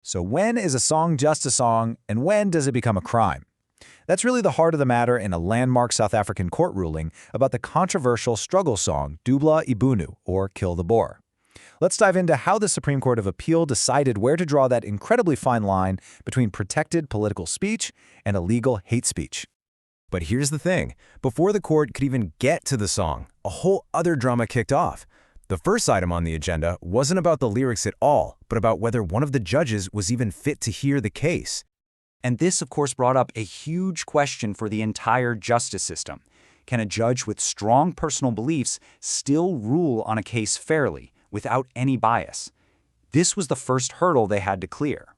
So when is a song just a song, and when does it become a crime? That's really the heart of the matter in a landmark South African court ruling about the controversial struggle song Dubula ibhunu, or Kill the Boer. Let's dive into how the Supreme Court of Appeal decided where to draw that incredibly fine line between protected political speech and illegal hate speech. But here's the thing. Before the court could even get to the song, a whole other drama kicked off. The first item on the agenda wasn't about the lyrics at all, but about whether one of the judges was even fit to hear the case. And this, of course, brought up a huge question for the entire justice system. Can a judge with strong personal beliefs still rule on a case fairly, without any bias? This was the first hurdle they had to clear.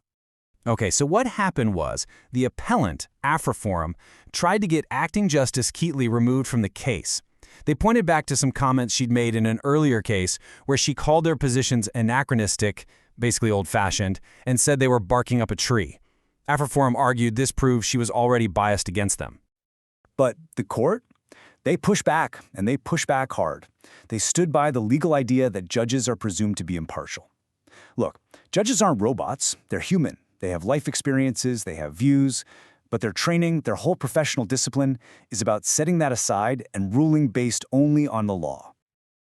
Okay, so what happened was the appellant, AfriForum, tried to get acting Justice Keatley removed from the case. They pointed back to some comments she'd made in an earlier case where she called their positions anachronistic, basically old-fashioned, and said they were barking up a tree. AfriForum argued this proved she was already biased against them. But the court? They pushed back, and they pushed back hard. They stood by the legal idea that judges are presumed to be impartial. Look, judges aren't robots. They're human. They have life experiences, they have views, but their training, their whole professional discipline, is about setting that aside and ruling based only on the law.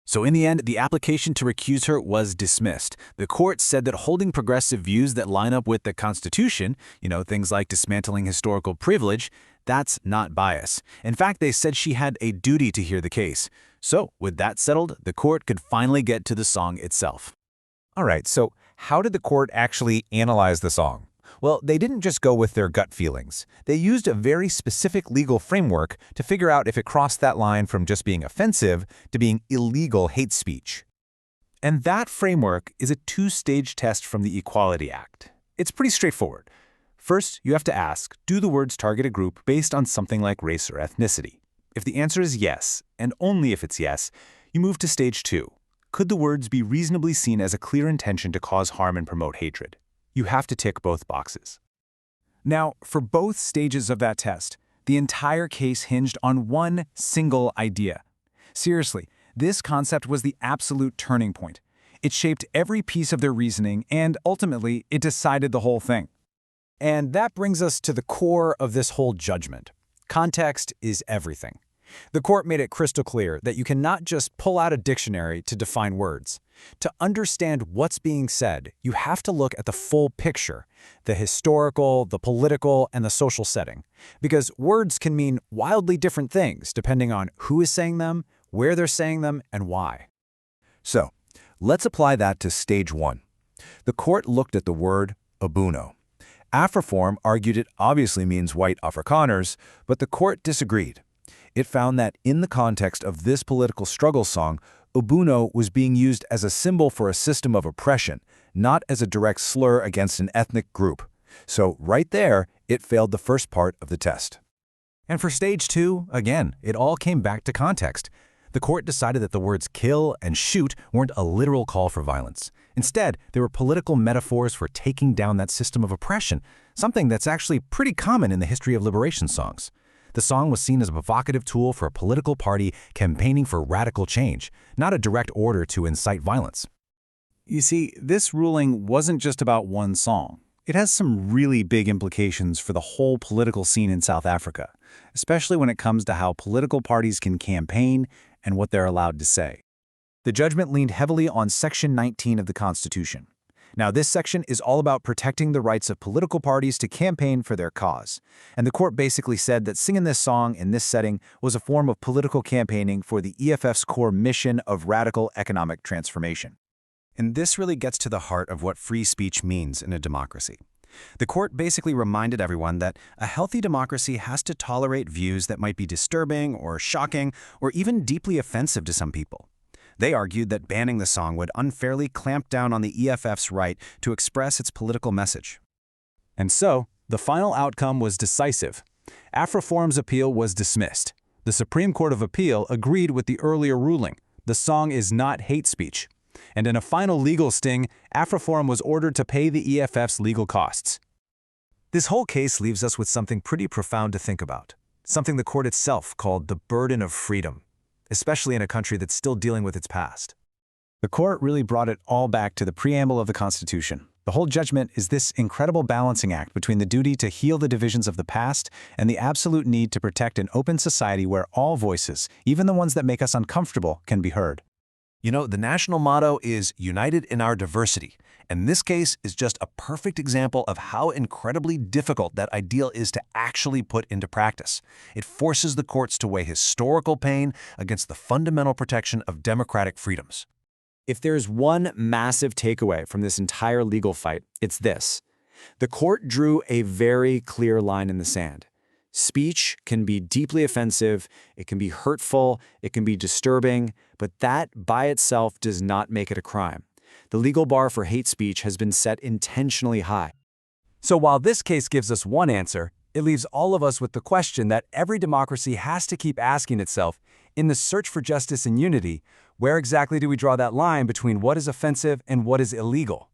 So in the end, the application to recuse her was dismissed. The court said that holding progressive views that line up with the Constitution, things like dismantling historical privilege, that's not bias. In fact, they said she had a duty to hear the case. So, with that settled, the court could finally get to the song itself. All right, so how did the court actually analyze the song? Well, they didn't just go with their gut feelings. They used a very specific legal framework to figure out if it crossed that line from just being offensive to being illegal hate speech. And that framework is a two-stage test from the Equality Act. It's pretty straightforward. First, you have to ask, do the words target a group based on something like race or ethnicity? If the answer is yes, and only if it's yes, you move to stage 2. Could the words be reasonably seen as a clear intention to cause harm and promote hatred? You have to tick both boxes. Now, for both stages of that test, the entire case hinged on one single idea. Seriously, this concept was the absolute turning point. It shaped every piece of their reasoning, and ultimately, it decided the whole thing. And that brings us to the core of this whole judgment. Context is everything. The court made it crystal clear that you cannot just pull out a dictionary to define words. To understand what's being said, you have to look at the full picture, the historical, the political, and the social setting. Because words can mean wildly different things depending on who is saying them, where they're saying them, and why. So, let's apply that to stage 1. The court looked at the word ibhunu. AfriForum argued it obviously means white Afrikaners, but the court disagreed. It found that in the context of this political struggle song, ibhunu was being used as a symbol for a system of oppression, not as a direct slur against an ethnic group. So right there, it failed the first part of the test. And for stage 2, again, it all came back to context. The court decided that the words kill and shoot weren't a literal call for violence. Instead, they were political metaphors for taking down that system of oppression, something that's actually pretty common in the history of liberation songs. The song was seen as a provocative tool for a political party campaigning for radical change, not a direct order to incite violence. You see, this ruling wasn't just about one song. It has some really big implications for the whole political scene in South Africa, especially when it comes to how political parties can campaign and what they're allowed to say. The judgment leaned heavily on Section 19 of the Constitution. Now, this section is all about protecting the rights of political parties to campaign for their cause. And the court basically said that singing this song in this setting was a form of political campaigning for the EFF's core mission of radical economic transformation. And this really gets to the heart of what free speech means in a democracy. The court basically reminded everyone that a healthy democracy has to tolerate views that might be disturbing or shocking or even deeply offensive to some people. They argued that banning the song would unfairly clamp down on the EFF's right to express its political message. And so, the final outcome was decisive. AfriForum's appeal was dismissed. The Supreme Court of Appeal agreed with the earlier ruling. The song is not hate speech. And in a final legal sting, AfriForum was ordered to pay the EFF's legal costs. This whole case leaves us with something pretty profound to think about, something the court itself called the burden of freedom, especially in a country that's still dealing with its past. The court really brought it all back to the preamble of the Constitution. The whole judgment is this incredible balancing act between the duty to heal the divisions of the past and the absolute need to protect an open society where all voices, even the ones that make us uncomfortable, can be heard. You know, the national motto is united in our diversity, and this case is just a perfect example of how incredibly difficult that ideal is to actually put into practice. It forces the courts to weigh historical pain against the fundamental protection of democratic freedoms. If there's one massive takeaway from this entire legal fight, it's this. The court drew a very clear line in the sand. Speech can be deeply offensive, it can be hurtful, it can be disturbing, but that by itself does not make it a crime. The legal bar for hate speech has been set intentionally high. So while this case gives us one answer, it leaves all of us with the question that every democracy has to keep asking itself, in the search for justice and unity, where exactly do we draw that line between what is offensive and what is illegal?